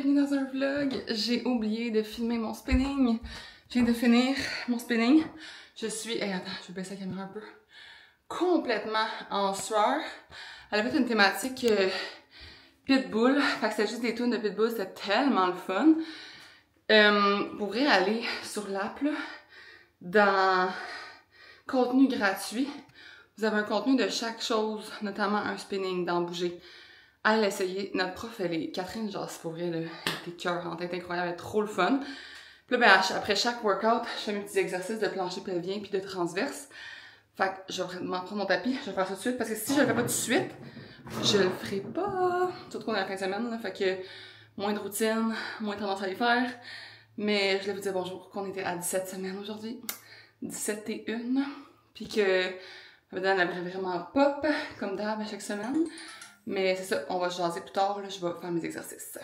bienvenue dans un vlog. J'ai oublié de filmer mon spinning. Je viens de finir mon spinning. Je suis... Hey, attends, je vais baisser la caméra un peu. Complètement en sueur. Elle avait une thématique Pitbull. Fait que c'était juste des tunes de Pitbull. C'était tellement le fun. Vous pourrez aller sur l'app, là, dans contenu gratuit. Vous avez un contenu de chaque chose, notamment un spinning, d'en bouger. Allez l'essayer. Notre prof, elle est Catherine Joss, pour vrai, là. Elle était cœurante, elle est incroyable, elle est trop le fun. Puis là, ben, après chaque workout, je fais mes petits exercices de plancher pelvien puis de transverse. Fait que je vais vraiment prendre mon tapis, je vais faire ça tout de suite, parce que si je le fais pas tout de suite, je le ferai pas. Surtout qu'on est à la fin de semaine, là, fait que moins de routine, moins de tendance à les faire. Mais je voulais vous dire bonjour, qu'on était à 17 semaines aujourd'hui. 17 et 1. Puis que la vedette, elle avait vraiment pop, comme d'hab à chaque semaine. Mais c'est ça, on va se jaser plus tard, là, je vais faire mes exercices.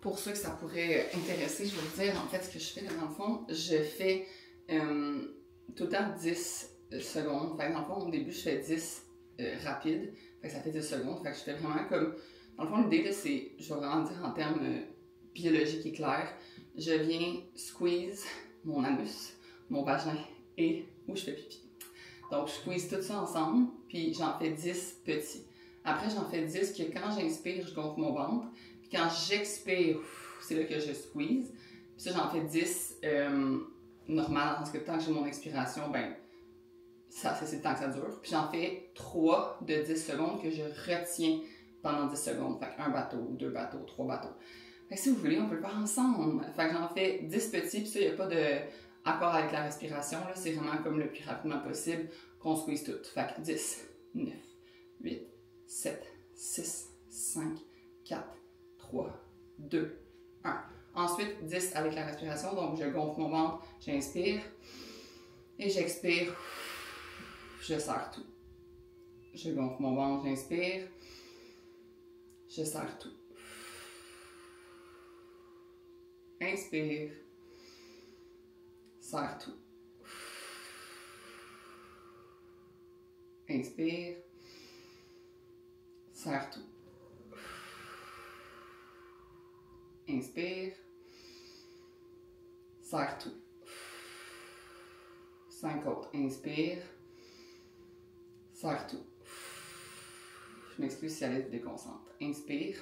Pour ceux que ça pourrait intéresser, je vais vous dire en fait ce que je fais là, dans le fond. Je fais tout le temps 10 secondes. Fait que dans le fond, au début, je fais 10 rapides. Fait que ça fait 10 secondes. Fait que je fais vraiment comme... Dans le fond, l'idée, c'est, je vais vraiment dire en termes biologiques et clairs, je viens squeeze mon anus, mon vagin et où je fais pipi. Donc, je squeeze tout ça ensemble, puis j'en fais 10 petits. Après, j'en fais 10 que quand j'inspire, je gonfle mon ventre. Quand j'expire, c'est là que je squeeze. Puis ça, j'en fais 10 normal, parce que tant que j'ai mon expiration, ben, ça, c'est le temps que ça dure. Puis j'en fais 3 de 10 secondes que je retiens pendant 10 secondes. Fait que 1 bateau, 2 bateaux, 3 bateaux. Fait que si vous voulez, on peut le faire ensemble. Fait que j'en fais 10 petits, puis ça, il n'y a pas d'accord avec la respiration. C'est vraiment comme le plus rapidement possible qu'on squeeze tout. Fait que 10, 9, 8, 7, 6, 5, 4, 3, 2, 1. Ensuite, 10 avec la respiration. Donc, je gonfle mon ventre, j'inspire et j'expire. Je serre tout. Je gonfle mon ventre, j'inspire. Je serre tout. Inspire. Serre tout. Inspire. Serre tout. Inspire. Serre tout. 5 autres. Inspire. Serre tout. Je m'excuse si elle se déconcentre. Inspire.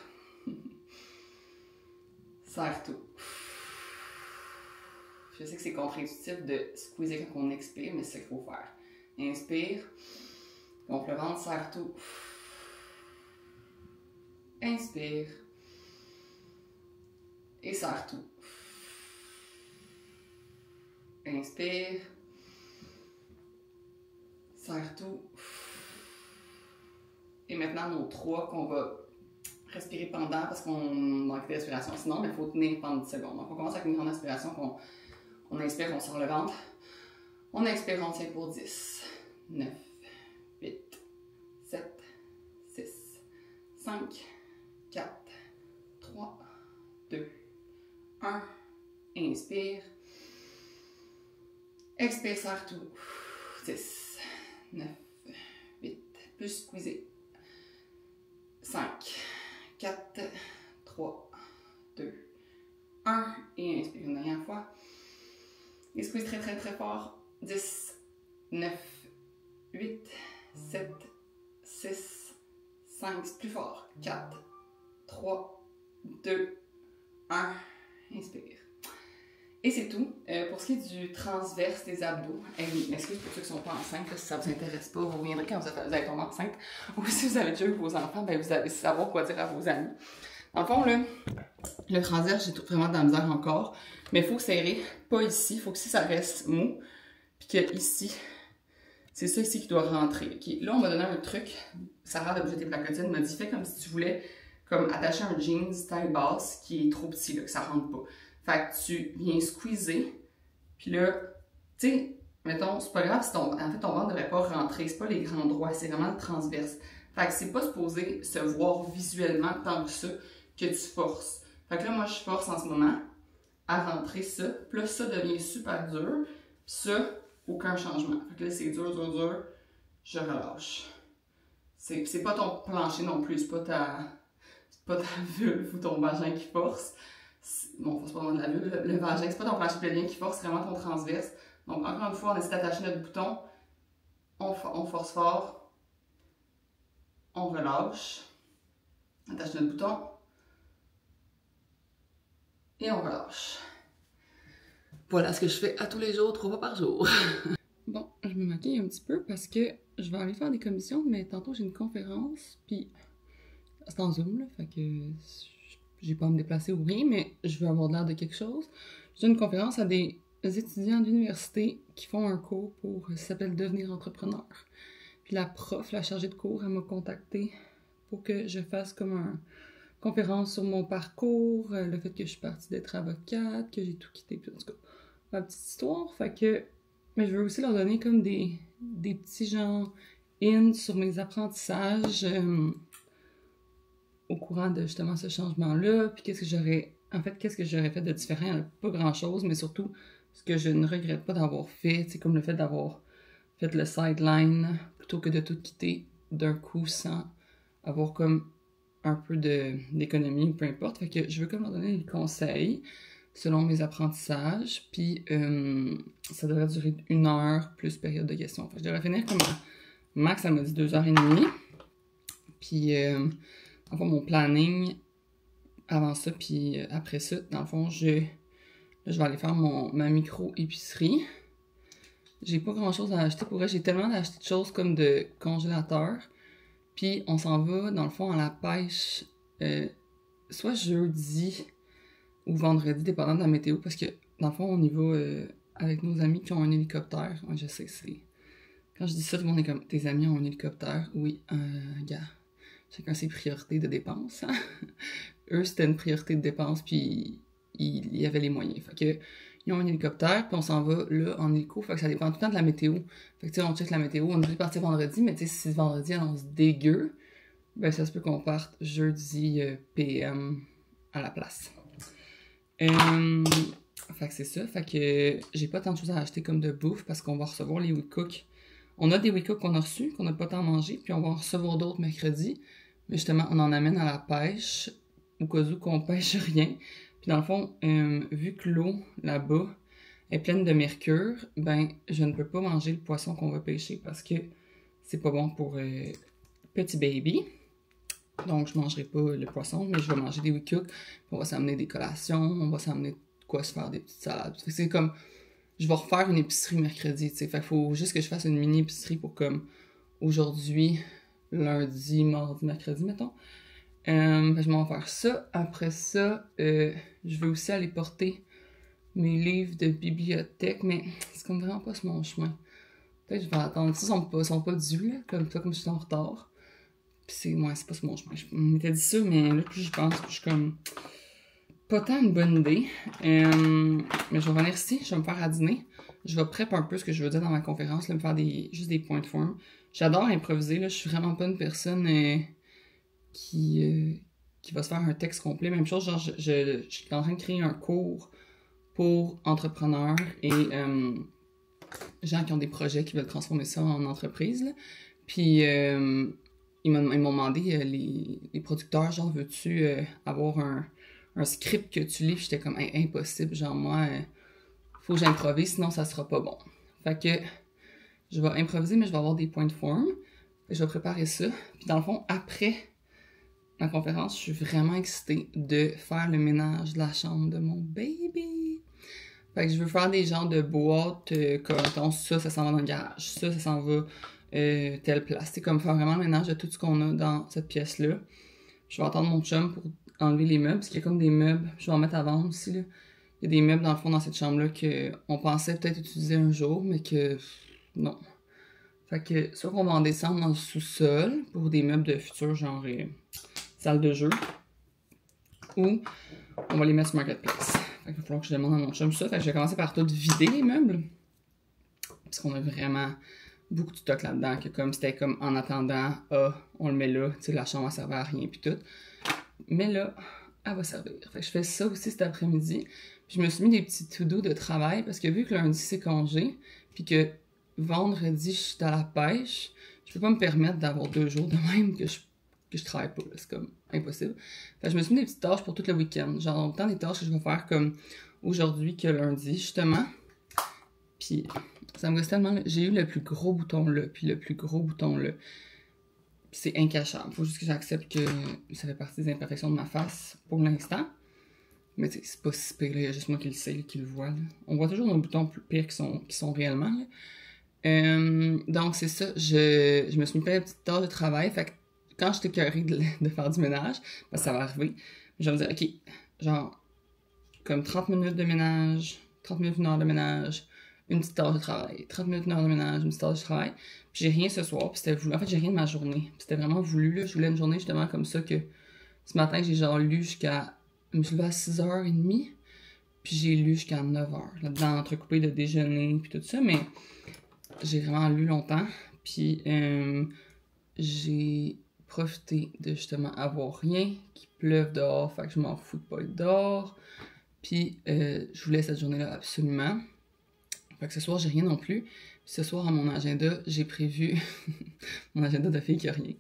Serre tout. Je sais que c'est contre-intuitif de squeezer quand on expire, mais c'est ce qu'il faut faire. Inspire. Gonfle le ventre, serre tout. Inspire. Et serre tout. Inspire. Serre tout. Et maintenant, nos 3 qu'on va respirer pendant parce qu'on manque de respiration. Sinon, il faut tenir pendant 10 secondes. Donc, on commence avec une grande inspiration. On inspire, on sort le ventre. On expire, on tient pour 10, 9, 8, 7, 6, 5, 4, 3, 2, 1. Inspire. Expire, serre tout. 10, 9, 8. Plus squeezer. 5, 4, 3, 2, 1. Et inspire une dernière fois. Et squeeze très très très fort. 10, 9, 8, 7, 6, 5. Plus fort. 4, 3, 2, 1. Inspire. Et c'est tout. Pour ce qui est du transverse des abdos, excusez pour ceux qui ne sont pas enceintes, là, si ça ne vous intéresse pas, vous reviendrez quand vous allez tomber enceinte. Ou si vous avez déjà eu vos enfants, ben vous allez savoir quoi dire à vos amis. Dans le fond, là, le transverse, j'ai vraiment de la misère encore. Mais il faut serrer, pas ici. Il faut que ça reste mou. Puis que ici, c'est ça ici qui doit rentrer. Okay. Là, on m'a donné un truc. Sarah de Bouger tes placotines m'a dit, fais comme si tu voulais comme attacher un jeans taille basse qui est trop petit, là, que ça rentre pas. Fait que tu viens squeezer, puis là, tu sais, mettons, c'est pas grave si en fait, ton ventre ne devrait pas rentrer, c'est pas les grands droits, c'est vraiment le transverse. Fait que c'est pas supposé se voir visuellement tant que ça que tu forces. Fait que là, moi, je force en ce moment à rentrer ça, puis là, ça devient super dur, puis ça, aucun changement. Fait que là, c'est dur, dur, dur, je relâche. C'est pas ton plancher non plus, c'est pas ta vulve ou ton vagin qui force. Bon, c'est pas vraiment de la vulve, le vagin, c'est pas ton plancher pelvien qui force, c'est vraiment ton transverse. Donc, encore une fois, on essaie d'attacher notre bouton, on force fort, on relâche, on attache notre bouton, et on relâche. Voilà ce que je fais à tous les jours, 3 fois par jour. Bon, je me maquille un petit peu parce que je vais aller faire des commissions, mais tantôt j'ai une conférence, puis c'est en Zoom, là, fait que j'ai pas à me déplacer ou rien, mais je veux avoir l'air de quelque chose. J'ai une conférence à des étudiants d'université qui font un cours ça s'appelle Devenir entrepreneur. Puis la prof, la chargée de cours, elle m'a contactée pour que je fasse comme une conférence sur mon parcours, le fait que je suis partie d'être avocate, que j'ai tout quitté, puis en tout cas, ma petite histoire. Fait que, mais je veux aussi leur donner comme des petits genres sur mes apprentissages au courant de justement ce changement-là, puis qu'est-ce que j'aurais fait de différent. Il n'y a pas grand-chose, mais surtout ce que je ne regrette pas d'avoir fait, c'est comme le fait d'avoir fait le sideline plutôt que de tout quitter d'un coup sans avoir comme un peu d'économie ou peu importe. Fait que je veux comme leur donner des conseils selon mes apprentissages, puis ça devrait durer 1 heure plus période de questions. Fait que je devrais finir comme max, ça m'a dit 2h30. Puis enfin, mon planning avant ça, puis après ça, dans le fond, je vais aller faire ma micro-épicerie. J'ai pas grand-chose à acheter. Pour vrai, j'ai tellement d'acheter de choses comme de congélateur. Puis on s'en va, dans le fond, à la pêche, soit jeudi ou vendredi, dépendant de la météo, parce que, dans le fond, on y va avec nos amis qui ont un hélicoptère. Ouais, je sais, c'est... Quand je dis ça, tout le monde est comme, tes amis ont un hélicoptère? Oui, gars, chacun ses priorités de dépenses. Hein? Eux, c'était une priorité de dépenses, puis il y avait les moyens. Fait que, ils ont un hélicoptère, puis on s'en va là en hélico. Fait que ça dépend tout le temps de la météo. Fait que tu sais, on check la météo, on est obligé de partir vendredi, mais tu sais, si c'est vendredi, on se dégueu, ben ça se peut qu'on parte jeudi PM à la place. Fait que c'est ça. Fait que j'ai pas tant de choses à acheter comme de bouffe parce qu'on va recevoir les WeCook. On a des WeCook qu'on a reçus, qu'on n'a pas tant mangé, puis on va en recevoir d'autres mercredi. Mais justement, on en amène à la pêche, au cas où qu'on pêche rien. Puis dans le fond, vu que l'eau là-bas est pleine de mercure, ben je ne peux pas manger le poisson qu'on va pêcher parce que c'est pas bon pour petit baby. Donc je mangerai pas le poisson, mais je vais manger des WeCook. On va s'amener des collations, on va s'amener de quoi se faire des petites salades. Fait que c'est comme, je vais refaire une épicerie mercredi, tu sais. Fait qu'il faut juste que je fasse une mini épicerie pour comme aujourd'hui, lundi, mardi, mercredi, mettons. Je vais en faire ça. Après ça, je vais aussi aller porter mes livres de bibliothèque, mais c'est comme vraiment pas sur mon chemin. Peut-être que je vais attendre. Ils sont pas dus, là, comme je suis en retard. Puis c'est pas sur mon chemin. Je m'étais dit ça, mais là, plus je pense, plus je suis comme... Pas tant une bonne idée. Mais je vais venir ici, je vais me faire à dîner. Je vais prep un peu ce que je veux dire dans ma conférence, là, me faire juste des points de forme. J'adore improviser, là. Je suis vraiment pas une personne... qui va se faire un texte complet. Même chose, genre, je suis en train de créer un cours pour entrepreneurs et gens qui ont des projets qui veulent transformer ça en entreprise. Là. Puis, ils m'ont demandé, les producteurs, genre, veux-tu avoir un script que tu lis? J'étais comme, impossible, genre, moi, faut que j'improvise, sinon ça sera pas bon. Fait que, je vais improviser, mais je vais avoir des points de forme. Je vais préparer ça. Puis, dans le fond, après ma conférence, je suis vraiment excitée de faire le ménage de la chambre de mon baby. Fait que je veux faire des genres de boîtes, comme ça s'en va dans le garage, ça s'en va telle place. C'est comme faire vraiment le ménage de tout ce qu'on a dans cette pièce-là. Je vais attendre mon chum pour enlever les meubles, parce qu'il y a comme des meubles, je vais en mettre à vendre aussi, là. Il y a des meubles dans le fond dans cette chambre-là qu'on pensait peut-être utiliser un jour, mais que non. Fait que soit qu'on va en descendre dans le sous-sol pour des meubles de futur, genre salle de jeu, ou on va les mettre sur Marketplace. Fait qu'il va falloir que je demande à mon chum ça. Fait que je vais commencer par tout vider les meubles. Parce qu'on a vraiment beaucoup de stock là-dedans, que comme c'était comme en attendant, on le met là, tu sais, la chambre, elle servait à rien, puis tout. Mais là, elle va servir. Fait que je fais ça aussi cet après-midi. Puis je me suis mis des petits to-do de travail, parce que vu que lundi, c'est congé, puis que vendredi, je suis à la pêche, je peux pas me permettre d'avoir 2 jours de même que je travaille pas, là. C'est comme impossible. Fait que je me suis mis des petites tâches pour tout le week-end. Genre, autant des tâches que je vais faire comme aujourd'hui que lundi, justement. Puis ça me gosse tellement. J'ai eu le plus gros bouton là, puis le plus gros bouton là. C'est incachable. Faut juste que j'accepte que ça fait partie des imperfections de ma face pour l'instant. Mais tu sais, c'est pas si pire, là. Il y a juste moi qui le sais, qui le voit. Là. On voit toujours nos boutons plus pires qui sont réellement. Là. Donc c'est ça. Je me suis mis une petite tâche de travail. Fait que quand j'étais écœurée de faire du ménage, ben, ça va arriver. Je vais me dire, ok, genre, comme 30 minutes de ménage, 30 minutes, 1 heure de ménage, une petite tâche de travail. 30 minutes, 1 heure de ménage, une petite tâche de travail. Puis j'ai rien ce soir, puis c'était voulu. En fait, j'ai rien de ma journée. Puis c'était vraiment voulu, là. Je voulais une journée justement comme ça que ce matin, j'ai genre lu jusqu'à. Je me suis levée à 6h30, puis j'ai lu jusqu'à 9h. Là-dedans, entrecoupé de déjeuner, puis tout ça, mais j'ai vraiment lu longtemps. Puis j'ai profité de justement avoir rien, qu'il pleuve dehors, fait que je m'en fous de pas être dehors. Puis je voulais cette journée-là absolument. Fait que ce soir, j'ai rien non plus. Puis ce soir, à mon agenda, j'ai prévu, mon agenda de fille qui a rien,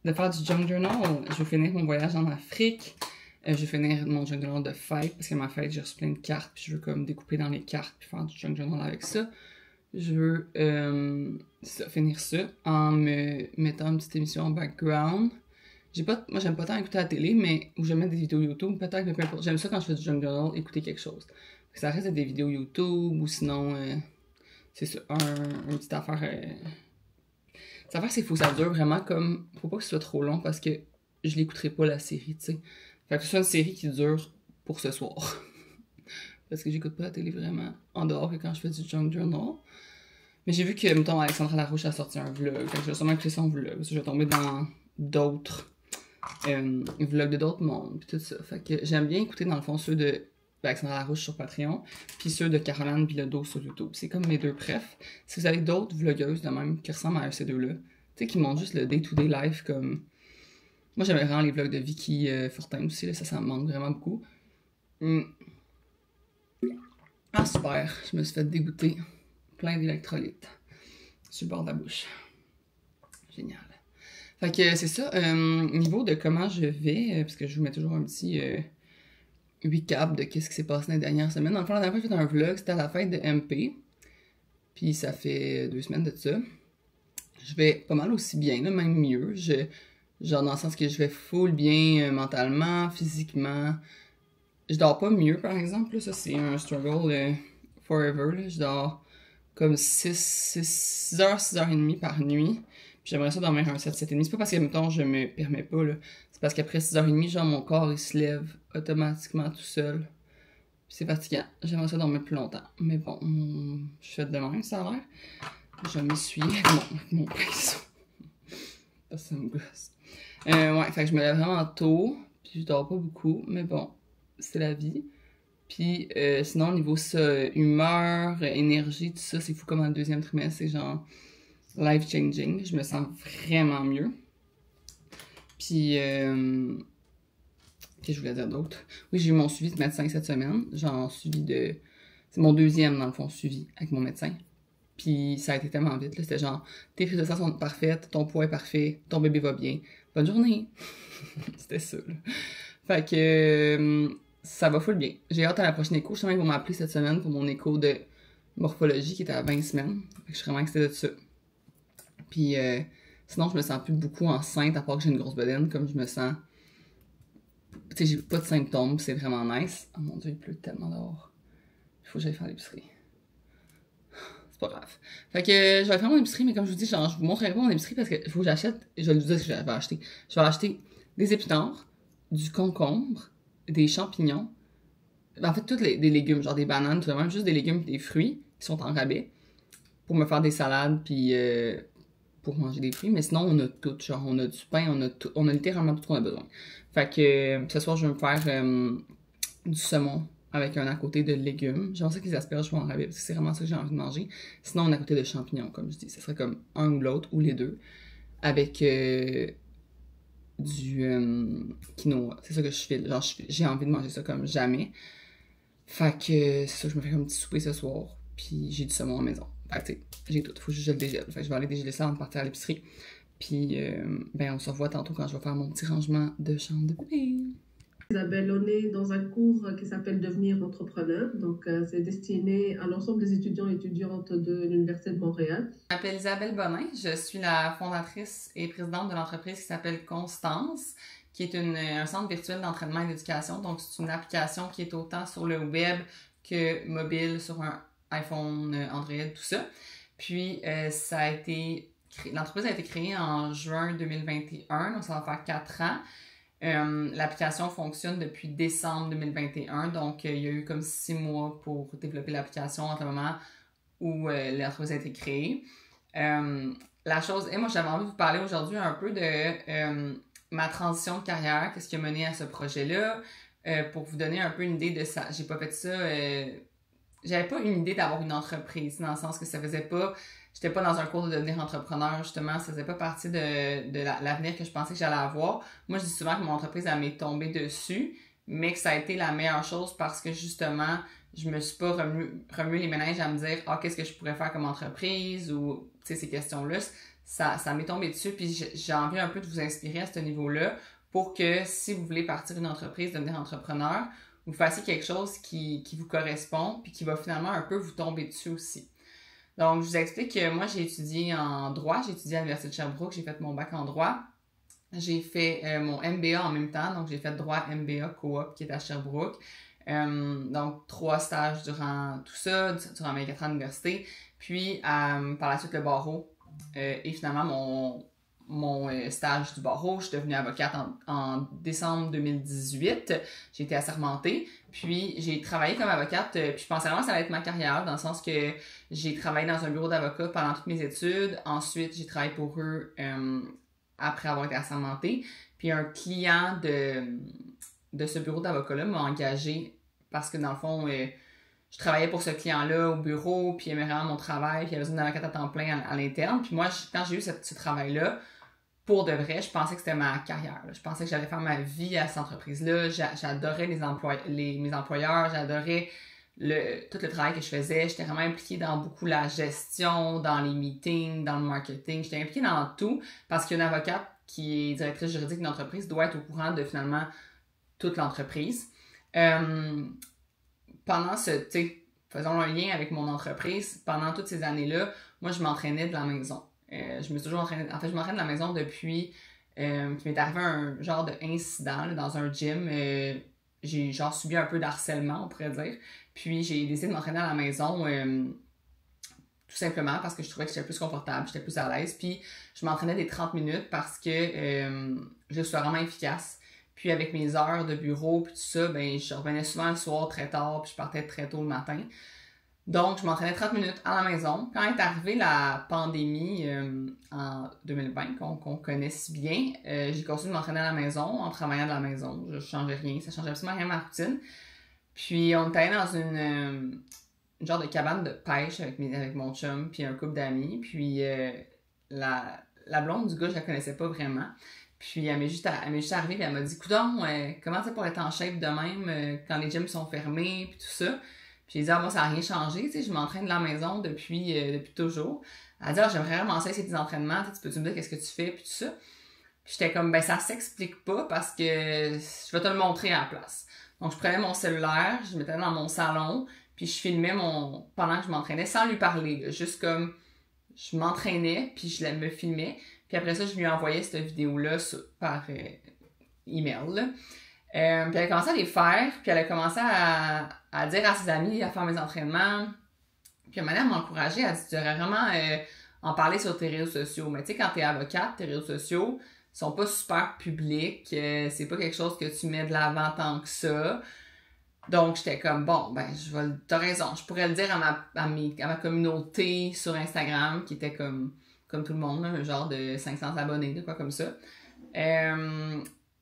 de faire du junk journal. Je vais finir mon voyage en Afrique. Je vais finir mon junk journal de fête, parce que ma fête, j'ai reçu plein de cartes, puis je veux comme découper dans les cartes, puis faire du junk journal avec ça. Je veux finir ça en me mettant une petite émission en background. Moi, j'aime pas tant écouter la télé, mais où je mets des vidéos YouTube, peut-être, mais peu importe. J'aime ça quand je fais du junk journal, écouter quelque chose. Ça reste des vidéos YouTube, ou sinon, c'est ça, une petite affaire. Cette affaire, c'est faut que ça dure vraiment comme. Faut pas que ce soit trop long parce que je l'écouterai pas la série, tu sais. Fait que ce soit une série qui dure pour ce soir. Parce que j'écoute pas la télé vraiment en dehors que quand je fais du junk journal. Mais j'ai vu que, mettons, Alexandra Larouche a sorti un vlog. Fait que je vais sûrement écouter son vlog. Parce que je vais tomber dans d'autres vlogs de d'autres mondes, pis tout ça. Fait que j'aime bien écouter, dans le fond, ceux de Alexandra Larouche sur Patreon, puis ceux de Caroline Bilodeau sur YouTube. C'est comme mes deux préf. Si vous avez d'autres vlogueuses de même qui ressemblent à ces deux-là, tu sais, qui montrent juste le day-to-day life comme. Moi, j'aime vraiment les vlogs de Vicky Fortin aussi, là, ça me manque vraiment beaucoup. Ah, super, je me suis fait dégoûter. Plein d'électrolytes sur le bord de la bouche. Génial. Fait que c'est ça, niveau de comment je vais, parce que je vous mets toujours un petit recap de qu'est-ce qui s'est passé dans les dernières semaines. Dans le fond, la dernière fois, j'ai fait un vlog, c'était à la fête de MP. Puis ça fait 2 semaines de ça. Je vais pas mal aussi bien, là, même mieux. Genre dans le sens que je vais full bien mentalement, physiquement. Je dors pas mieux, par exemple. Là. Ça, c'est un struggle forever. Là. Je dors comme 6 heures, 6h30 par nuit. Puis j'aimerais ça dormir un 7, 7h30. C'est pas parce que, mettons, je me permets pas, là. C'est parce qu'après 6h30, genre, mon corps, il se lève automatiquement tout seul. Puis c'est fatigant. J'aimerais ça dormir plus longtemps. Mais bon, je fais de même, ça a l'air. Je m'essuie avec mon pinceau. Ça me gosse. Ouais, fait que je me lève vraiment tôt. Puis je dors pas beaucoup. Mais bon, c'est la vie. Puis sinon, au niveau ça, humeur, énergie, tout ça, c'est fou comme dans le 2e trimestre. C'est genre life-changing. Je me sens vraiment mieux. Puis, qu'est-ce que je voulais dire d'autre? Oui, j'ai eu mon suivi de médecin cette semaine. Genre, suivi de. C'est mon 2e, dans le fond, suivi avec mon médecin. Puis, ça a été tellement vite, là. C'était genre, tes prises de sang sont parfaites, ton poids est parfait, ton bébé va bien. Bonne journée! C'était ça, là. Fait que. Ça va full bien. J'ai hâte à la prochaine écho. Justement, ils vont m'appeler cette semaine pour mon écho de morphologie qui était à 20 semaines. Fait que je suis vraiment excitée de ça. Puis, sinon, je me sens plus beaucoup enceinte, à part que j'ai une grosse bedaine, comme je me sens. Tu sais, j'ai pas de symptômes, c'est vraiment nice. Oh mon dieu, il pleut tellement dehors. Il faut que j'aille faire l'épicerie. C'est pas grave. Fait que je vais faire mon épicerie, mais comme je vous dis, genre, je vous montrerai pas mon épicerie parce qu'il faut que j'achète. Je vais vous dire ce que je vais acheter. Je vais acheter des épinards, du concombre, des champignons. En fait, tous des légumes, genre des bananes, tout même, juste des légumes et des fruits qui sont en rabais pour me faire des salades puis pour manger des fruits. Mais sinon, on a tout. Genre, on a du pain, on a littéralement tout ce qu'on a besoin. Fait que ce soir, je vais me faire du saumon avec un à côté de légumes. J'aimerais ça que les asperges soient en rabais parce que c'est vraiment ça que j'ai envie de manger. Sinon, un à côté de champignons, comme je dis. Ce serait comme un ou l'autre ou les deux. Avec du quinoa. C'est ça que je file. Genre, j'ai envie de manger ça comme jamais. Fait que c'est ça que je me fais comme un petit souper ce soir. Puis j'ai du saumon à la maison. Fait que tu sais, j'ai tout. Faut juste que je le dégèle. Fait que je vais aller dégeler ça avant de partir à l'épicerie. Puis ben on se revoit tantôt quand je vais faire mon petit rangement de chambre de bébé. Isabelle, on est dans un cours qui s'appelle Devenir entrepreneur. Donc, c'est destiné à l'ensemble des étudiants et étudiantes de l'Université de Montréal. Je m'appelle Isabelle Bonin. Je suis la fondatrice et présidente de l'entreprise qui s'appelle Constance, qui est un centre virtuel d'entraînement et d'éducation. Donc, c'est une application qui est autant sur le web que mobile, sur un iPhone, Android, tout ça. Puis, l'entreprise a été créée en juin 2021, donc ça va faire 4 ans. L'application fonctionne depuis décembre 2021, donc il y a eu comme 6 mois pour développer l'application entre le moment où l'entreprise a été créée. Moi j'avais envie de vous parler aujourd'hui un peu de ma transition de carrière, qu'est-ce qui a mené à ce projet-là, pour vous donner un peu une idée de ça. J'ai pas fait ça, j'avais pas une idée d'avoir une entreprise, dans le sens que ça faisait pas, j'étais pas dans un cours de devenir entrepreneur, justement, ça faisait pas partie de l'avenir que je pensais que j'allais avoir. Moi, je dis souvent que mon entreprise, elle m'est tombée dessus, mais que ça a été la meilleure chose parce que, justement, je me suis pas remué les méninges à me dire « Ah, qu'est-ce que je pourrais faire comme entreprise? » ou, tu sais, ces questions-là. Ça m'est tombé dessus, puis j'ai envie un peu de vous inspirer à ce niveau-là pour que, si vous voulez partir d'une entreprise, devenir entrepreneur, vous fassiez quelque chose qui vous correspond, puis qui va finalement un peu vous tomber dessus aussi. Donc, je vous explique que moi, j'ai étudié en droit. J'ai étudié à l'Université de Sherbrooke. J'ai fait mon bac en droit. J'ai fait mon MBA en même temps. Donc, j'ai fait droit MBA coop qui est à Sherbrooke. Donc, 3 stages durant tout ça, durant mes 4 ans d'université. Puis, par la suite, le barreau. Et finalement, mon stage du barreau. Je suis devenue avocate en décembre 2018. J'ai été assermentée. Puis, j'ai travaillé comme avocate. Puis, je pensais vraiment que ça allait être ma carrière, dans le sens que j'ai travaillé dans un bureau d'avocat pendant toutes mes études. Ensuite, j'ai travaillé pour eux après avoir été assermentée. Puis, un client de ce bureau d'avocat-là m'a engagée parce que, dans le fond, je travaillais pour ce client-là au bureau, puis il aimait vraiment mon travail, puis il avait besoin d'un avocat à temps plein à l'interne. Puis moi, quand j'ai eu ce travail-là, pour de vrai, je pensais que c'était ma carrière. Je pensais que j'allais faire ma vie à cette entreprise-là. J'adorais mes employeurs, j'adorais tout le travail que je faisais. J'étais vraiment impliquée dans beaucoup la gestion, dans les meetings, dans le marketing. J'étais impliquée dans tout parce qu'une avocate qui est directrice juridique d'une entreprise doit être au courant de finalement toute l'entreprise. Faisons un lien avec mon entreprise. Pendant toutes ces années-là, moi, je m'entraînais de la maison. Je me suis toujours entraînée. En fait, je m'entraîne de la maison depuis qu'il m'est arrivé un genre d'incident dans un gym. J'ai genre subi un peu d'harcèlement, on pourrait dire. Puis j'ai décidé de m'entraîner à la maison tout simplement parce que je trouvais que j'étais plus confortable, j'étais plus à l'aise. Puis je m'entraînais des 30 minutes parce que je suis vraiment efficace. Puis avec mes heures de bureau puis tout ça, ben je revenais souvent le soir très tard puis je partais très tôt le matin. Donc, je m'entraînais 30 minutes à la maison. Quand est arrivée la pandémie en 2020, qu'on connaît si bien, j'ai continué de m'entraîner à la maison, en travaillant de la maison. Je changeais rien, ça changeait absolument rien à ma routine. Puis, on était allé dans une genre de cabane de pêche avec mon chum, puis un couple d'amis. Puis, la blonde du gars, je la connaissais pas vraiment. Puis, elle m'est juste arrivée, puis elle m'a dit « Coudonc, comment c'est pour être en shape de même quand les gyms sont fermés, puis tout ça? » Puis j'ai dit, moi, ça n'a rien changé, tu sais, je m'entraîne de la maison depuis toujours. Elle a dit, j'aimerais vraiment ça, essayer des entraînements, tu peux-tu me dire qu'est-ce que tu fais, puis tout ça. Puis j'étais comme, ça s'explique pas parce que je vais te le montrer à la place. Donc, je prenais mon cellulaire, je mettais dans mon salon, puis je filmais pendant que je m'entraînais sans lui parler, là, juste comme, je m'entraînais, puis je me filmais. Puis après ça, je lui envoyais cette vidéo-là par email, là. Puis elle a commencé à les faire, puis elle a commencé à dire à ses amis à faire mes entraînements. Puis à un moment donné, elle m'encourageait, elle a dit « Tu devrais vraiment en parler sur tes réseaux sociaux. » Mais tu sais, quand t'es avocate, tes réseaux sociaux sont pas super publics, c'est pas quelque chose que tu mets de l'avant tant que ça. Donc j'étais comme t'as raison, je pourrais le dire à ma communauté sur Instagram, qui était comme tout le monde, là, un genre de 500 abonnés, de quoi comme ça.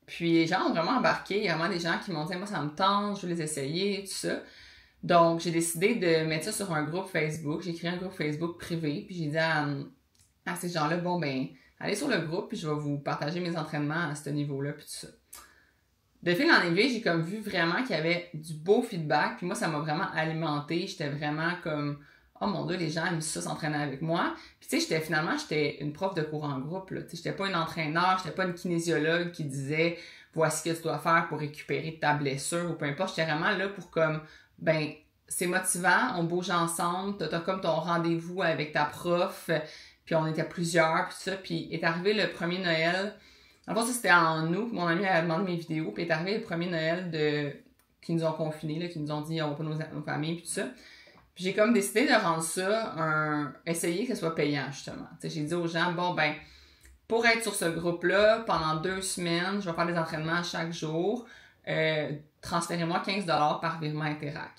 Puis les gens ont vraiment embarqué. Il y a vraiment des gens qui m'ont dit « Moi, ça me tente, je veux les essayer, tout ça. » Donc, j'ai décidé de mettre ça sur un groupe Facebook. J'ai créé un groupe Facebook privé. Puis j'ai dit à ces gens-là, bon, ben, allez sur le groupe, puis je vais vous partager mes entraînements à ce niveau-là, puis tout ça. De fil en aiguille, j'ai comme vu vraiment qu'il y avait du beau feedback. Puis moi, ça m'a vraiment alimenté. J'étais vraiment comme, oh mon Dieu, les gens aiment ça s'entraîner avec moi. Puis tu sais, j'étais une prof de cours en groupe, là. Tu sais, j'étais pas une entraîneur, j'étais pas une kinésiologue qui disait, voici ce que tu dois faire pour récupérer ta blessure ou peu importe. J'étais vraiment là pour comme, ben, c'est motivant, on bouge ensemble, t'as comme ton rendez-vous avec ta prof, puis on était plusieurs, puis tout ça. Puis est arrivé le premier Noël. En fait, ça, c'était en août. Mon ami a demandé mes vidéos. Puis est arrivé le premier Noël qui nous ont confinés, là, qui nous ont dit on va pas nos familles, puis tout ça. Puis j'ai comme décidé de rendre ça essayer que ce soit payant, justement. T'sais, j'ai dit aux gens, bon, ben, pour être sur ce groupe-là, pendant 2 semaines, je vais faire des entraînements chaque jour. Transférez-moi 15$ par virement Interac.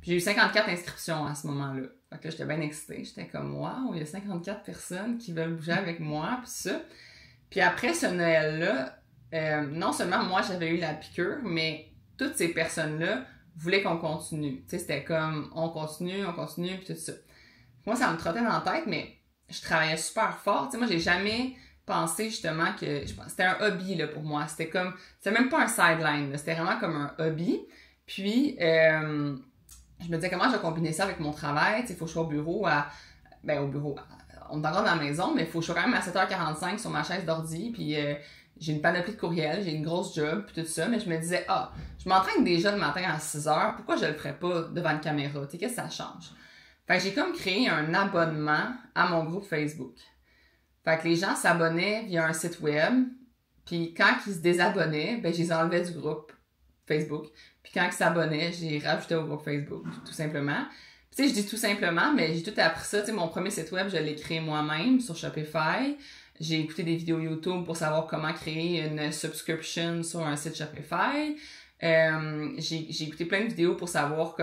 Puis j'ai eu 54 inscriptions à ce moment-là. Fait que là, j'étais bien excitée. J'étais comme, waouh, il y a 54 personnes qui veulent bouger avec moi, puis ça. Puis après ce Noël-là, non seulement moi j'avais eu la piqûre, mais toutes ces personnes-là voulaient qu'on continue. Tu sais, c'était comme on continue, puis tout ça. Moi, ça me trottait dans la tête, mais je travaillais super fort. Tu sais, moi, j'ai jamais pensé justement que c'était un hobby là, pour moi. C'était même pas un sideline, là. C'était vraiment comme un hobby. Puis, je me disais comment je vais combiner ça avec mon travail. Tu sais, il faut que je sois au bureau on est encore dans la maison, mais il faut que je sois quand même à 7h45 sur ma chaise d'ordi, puis j'ai une panoplie de courriels, j'ai une grosse job, puis tout ça, mais je me disais, je m'entraîne déjà le matin à 6h, pourquoi je le ferais pas devant une caméra? Tu sais, qu'est-ce que ça change? Fait que j'ai comme créé un abonnement à mon groupe Facebook. Fait que les gens s'abonnaient via un site web, puis quand ils se désabonnaient, ben je les enlevais du groupe Facebook. Puis quand ils s'abonnaient, j'ai rajouté au groupe Facebook, tout simplement. Tu sais, je dis tout simplement, mais j'ai tout appris ça. Tu sais, mon premier site web, je l'ai créé moi-même sur Shopify. J'ai écouté des vidéos YouTube pour savoir comment créer une subscription sur un site Shopify. J'ai écouté plein de vidéos pour savoir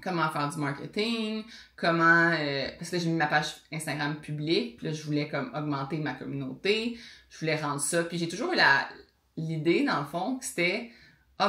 comment faire du marketing, parce que là, j'ai mis ma page Instagram publique, puis là, je voulais comme augmenter ma communauté, je voulais rendre ça. Puis j'ai toujours eu l'idée, dans le fond, que c'était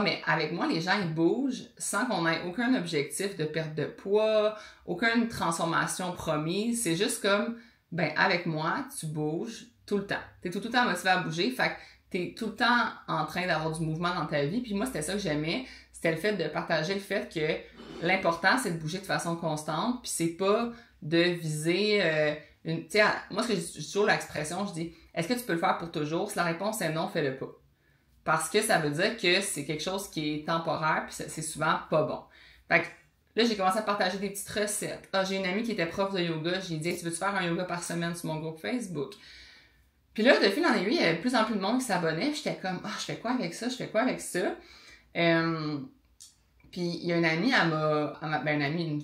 mais avec moi, les gens, ils bougent sans qu'on ait aucun objectif de perte de poids, aucune transformation promise. C'est juste comme, ben, avec moi, tu bouges tout le temps. T'es tout le temps motivé à bouger. Fait que t'es tout le temps en train d'avoir du mouvement dans ta vie. Puis moi, c'était ça que j'aimais. C'était le fait de partager le fait que l'important, c'est de bouger de façon constante. Puis c'est pas de viser tu sais, moi, ce que j'ai toujours l'expression, je dis, est-ce que tu peux le faire pour toujours? Si la réponse est non, fais-le pas. Parce que ça veut dire que c'est quelque chose qui est temporaire, puis c'est souvent pas bon. Fait que là, j'ai commencé à partager des petites recettes. J'ai une amie qui était prof de yoga, j'ai dit, tu veux-tu faire un yoga par semaine sur mon groupe Facebook? Puis là, de fil en aiguille, il y avait de plus en plus de monde qui s'abonnait, puis j'étais comme, je fais quoi avec ça? Puis il y a une amie,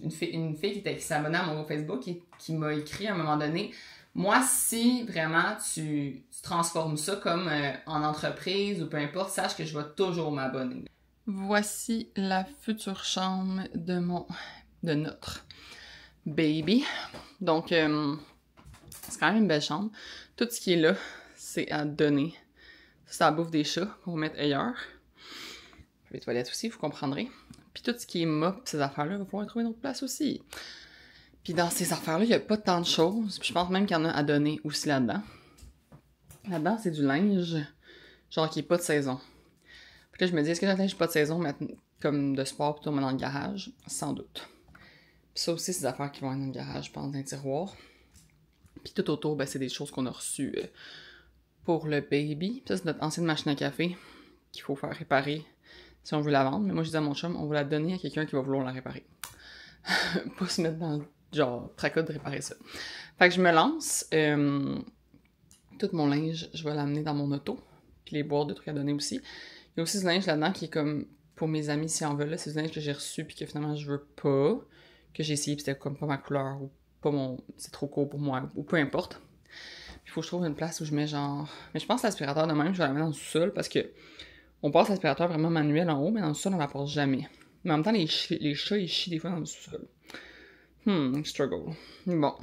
une fille qui s'abonnait à mon groupe Facebook qui m'a écrit à un moment donné, moi, si vraiment tu transformes ça comme en entreprise ou peu importe, sache que je vais toujours m'abonner. Voici la future chambre de notre baby. Donc, c'est quand même une belle chambre. Tout ce qui est là, c'est à donner. Ça bouffe des chats qu'on va mettre ailleurs. Les toilettes aussi, vous comprendrez. Puis tout ce qui est mop, ces affaires-là, il va falloir trouver une autre place aussi. Puis dans ces affaires-là, il n'y a pas tant de choses. Puis je pense même qu'il y en a à donner aussi là-dedans. Là-dedans, c'est du linge, genre qui n'est pas de saison. Puis là, je me dis, est-ce que le linge pas de saison, comme de sport, plutôt dans le garage? Sans doute. Puis ça aussi, c'est des affaires qui vont être dans le garage, je pense, dans un tiroir. Puis tout autour, ben, c'est des choses qu'on a reçues pour le baby. Puis ça, c'est notre ancienne machine à café qu'il faut faire réparer si on veut la vendre. Mais moi, je dis à mon chum, on va la donner à quelqu'un qui va vouloir la réparer. Pas se mettre dans le tracas de réparer ça. Fait que je me lance. Tout mon linge, je vais l'amener dans mon auto. Puis les boîtes de trucs à donner aussi. Il y a aussi ce linge là-dedans qui est comme pour mes amis s'ils en veulent. Là, c'est du linge que j'ai reçu puis que finalement je veux pas. Que j'ai essayé puis c'était comme pas ma couleur ou pas c'est trop court pour moi ou peu importe. Il faut que je trouve une place où je mets genre... Mais je pense que l'aspirateur de même, je vais la mettre dans le sous-sol parce que on passe l'aspirateur vraiment manuel en haut, mais dans le sous-sol, on la passe jamais. Mais en même temps, les chats, ils chient des fois dans le sous-sol. Struggle. Bon.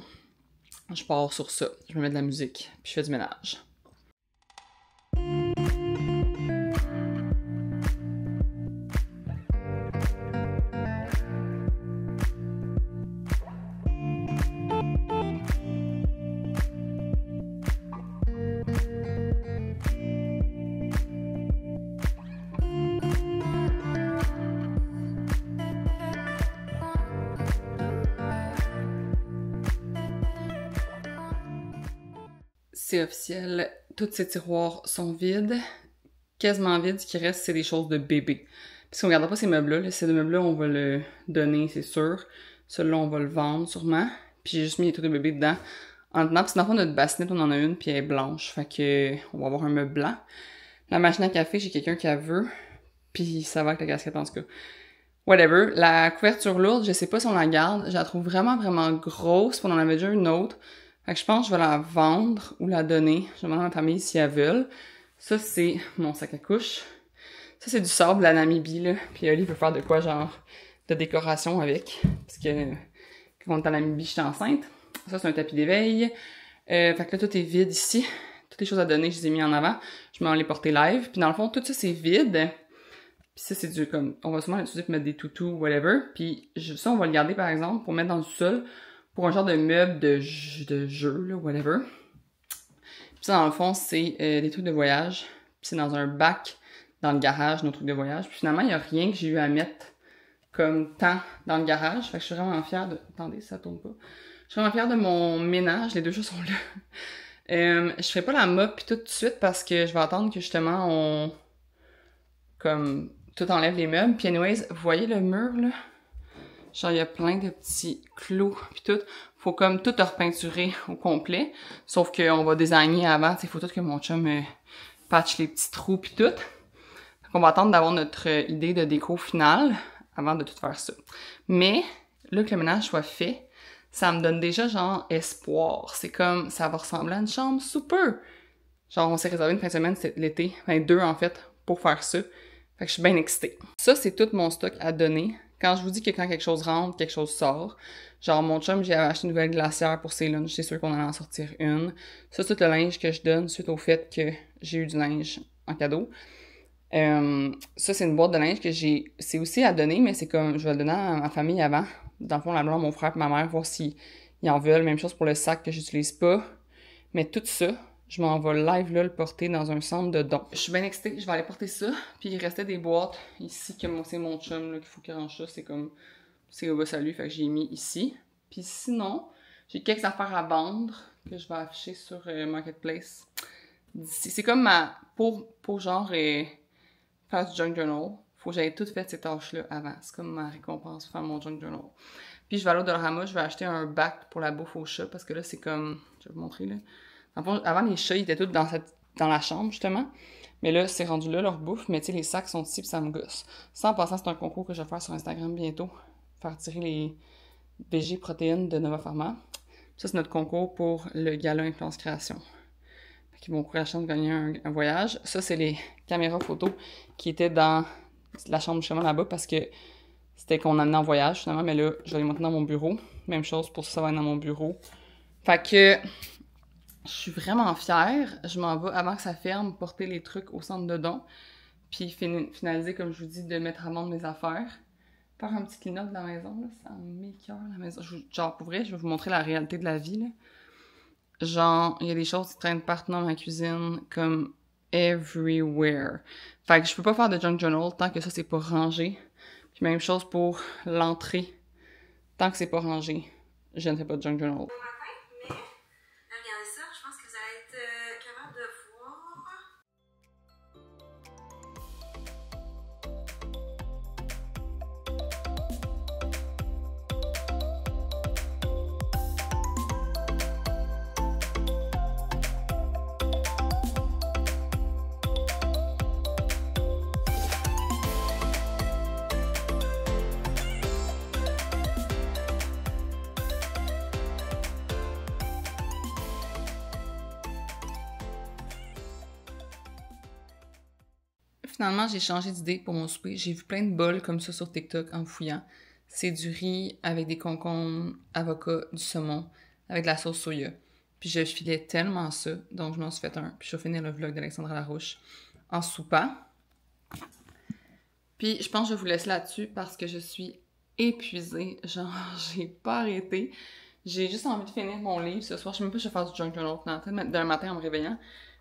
Je pars sur ça. Je me mets de la musique, puis je fais du ménage. c'est officiel. Tous ces tiroirs sont vides. Quasiment vides. Ce qui reste, c'est des choses de bébé. Puis si on regardera pas ces meubles-là, ces deux meubles-là, on va le donner, c'est sûr. Celui-là, on va le vendre, sûrement. Puis j'ai juste mis les trucs de bébé dedans. En tenant, parce que dans le fond, notre bassinette, on en a une, puis elle est blanche. Fait que on va avoir un meuble blanc. La machine à café, j'ai quelqu'un qui la veut. Puis ça va avec la casquette, en tout cas. Whatever. La couverture lourde, je sais pas si on la garde. Je la trouve vraiment, vraiment grosse. Puis on en avait déjà une autre. Fait que je pense que je vais la vendre ou la donner. Je vais demander à ma famille si elles veulent. Ça, c'est mon sac à couche. Ça, c'est du sable, la Namibie, là. Puis Oli peut faire de quoi, genre, de décoration avec. Parce que quand on est en Namibie, j'étais enceinte. Ça, c'est un tapis d'éveil. Fait que là, tout est vide ici. Toutes les choses à donner, je les ai mis en avant. Je m'en vais les porter live. Puis dans le fond, tout ça, c'est vide. Puis ça, c'est du comme... On va souvent l'utiliser pour mettre des toutous, whatever. Puis ça, on va le garder, par exemple, pour mettre dans le sol. Pour un genre de meuble de jeu, là, whatever. Puis ça, dans le fond, c'est des trucs de voyage. Puis c'est dans un bac dans le garage, nos trucs de voyage. Puis finalement, il n'y a rien que j'ai eu à mettre comme temps dans le garage. Fait que je suis vraiment fière de... Attendez, ça tourne pas. Je suis vraiment fière de mon ménage. Les deux choses sont là. Je ferai pas la mop pis tout de suite parce que je vais attendre que justement on... Comme... Tout enlève les meubles. Puis anyways, vous voyez le mur, là? Genre, il y a plein de petits clous pis tout. Faut comme tout repeinturer au complet. Sauf qu'on va désigner avant. Il faut tout que mon chum patche les petits trous pis tout. On va attendre d'avoir notre idée de déco finale avant de tout faire ça. Mais, là que le ménage soit fait, ça me donne déjà genre espoir. C'est comme, ça va ressembler à une chambre super. Genre, on s'est réservé une fin de semaine l'été, enfin 2 en fait, pour faire ça. Fait que je suis bien excitée. Ça, c'est tout mon stock à donner. Quand je vous dis que quand quelque chose rentre, quelque chose sort. Genre, mon chum, j'ai acheté une nouvelle glacière pour ses lunchs. C'est sûr qu'on allait en sortir une. Ça, c'est tout le linge que je donne suite au fait que j'ai eu du linge en cadeau. Ça, c'est une boîte de linge que j'ai... C'est aussi à donner, mais c'est comme... Je vais le donner à ma famille avant. Dans le fond, la blonde, mon frère et ma mère, voir s'ils en veulent. Même chose pour le sac que j'utilise pas. Mais tout ça, je m'en vais live là le porter dans un centre de dons. Je suis bien excitée, je vais aller porter ça. Puis il restait des boîtes ici que c'est mon chum là, qu'il faut qu'il range ça. C'est comme... C'est au bas salut, fait que j'ai mis ici. Puis sinon, j'ai quelques affaires à vendre que je vais afficher sur Marketplace. C'est comme ma... Pour genre... faire du junk journal, faut que j'aille toutes fait ces tâches-là avant. C'est comme ma récompense pour faire mon junk journal. Puis je vais aller au Dollarama, je vais acheter un bac pour la bouffe aux chats, parce que là, c'est comme... Je vais vous montrer, là. Avant, les chats, ils étaient tous dans la chambre, justement. Mais là, c'est rendu là, leur bouffe. Mais tu sais, les sacs sont ici, puis ça me gosse. Ça, en passant, c'est un concours que je vais faire sur Instagram bientôt. Faire tirer les VG protéines de Nova Pharma. Ça, c'est notre concours pour le gala Influence Création. Qui vont courir la chance de gagner un voyage. Ça, c'est les caméras photos qui étaient dans la chambre justement là-bas parce que c'était qu'on amenait en voyage finalement, mais là, je vais les monter dans mon bureau. Même chose, pour ça va être dans mon bureau. Fait que je suis vraiment fière. Je m'en vais avant que ça ferme, porter les trucs au centre de dons. Puis finaliser, comme je vous dis, de mettre à vendre mes affaires. Faire un petit clean-up de la maison, là. Ça m'écoeure la maison. Genre, pour vrai, je vais vous montrer la réalité de la vie, là. Genre, il y a des choses qui traînent partout dans ma cuisine, comme everywhere. Fait que je peux pas faire de junk journal tant que ça, c'est pas rangé. Puis même chose pour l'entrée. Tant que c'est pas rangé, je ne fais pas de junk journal. Bon matin, mais regardez ça, je pense que vous allez être capable de voir. Finalement, j'ai changé d'idée pour mon souper. J'ai vu plein de bols comme ça sur TikTok en fouillant. C'est du riz avec des concombres, avocats, du saumon, avec de la sauce soya. Puis je filais tellement ça, donc je m'en suis fait un. Puis je vais finir le vlog d'Alexandra Larouche en soupant. Puis je pense que je vais vous laisser là-dessus parce que je suis épuisée. Genre, j'ai pas arrêté. J'ai juste envie de finir mon livre ce soir. Je sais même pas si je vais faire du junk journal d'un matin en me réveillant.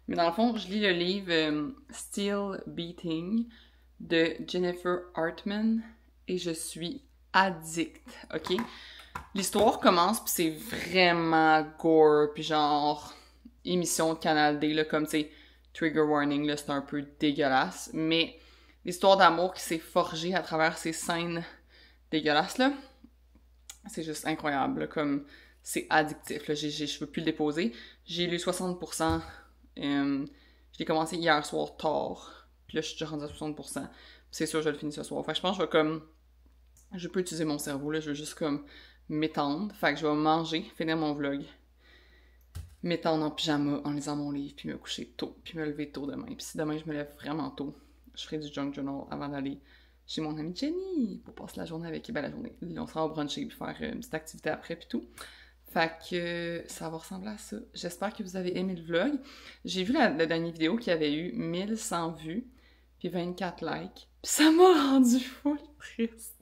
Mais dans le fond, je lis le livre Still Beating de Jennifer Hartman et je suis addict, ok? L'histoire commence puis c'est vraiment gore, puis genre émission de Canal D, là, comme, tu sais, trigger warning, là, c'est un peu dégueulasse, mais l'histoire d'amour qui s'est forgée à travers ces scènes dégueulasses, là, c'est juste incroyable, là, comme, c'est addictif, là, je veux plus le déposer. J'ai lu 60%, je l'ai commencé hier soir tard, puis là, je suis déjà rendue à 60%, c'est sûr, je vais le finir ce soir. Fait que je pense que je vais comme, je peux utiliser mon cerveau, là, je veux juste comme m'étendre, fait que je vais manger, finir mon vlog, m'étendre en pyjama en lisant mon livre, puis me coucher tôt, puis me lever tôt demain. Puis si demain je me lève vraiment tôt, je ferai du junk journal avant d'aller chez mon amie Jenny pour passer la journée avec elle. Ben la journée, on sera au bruncher puis faire une petite activité après puis tout. Fait que ça va ressembler à ça. J'espère que vous avez aimé le vlog. J'ai vu la dernière vidéo qui avait eu 1100 vues puis 24 likes. Puis ça m'a rendu full triste.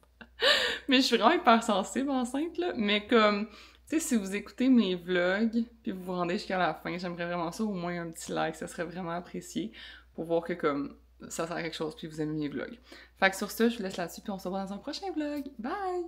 Mais je suis vraiment hyper sensible enceinte, là. Mais comme, tu sais, si vous écoutez mes vlogs, puis vous vous rendez jusqu'à la fin, j'aimerais vraiment ça, au moins un petit like, ça serait vraiment apprécié, pour voir que, comme, ça sert à quelque chose, puis vous aimez mes vlogs. Fait que sur ce, je vous laisse là-dessus, puis on se revoit dans un prochain vlog. Bye!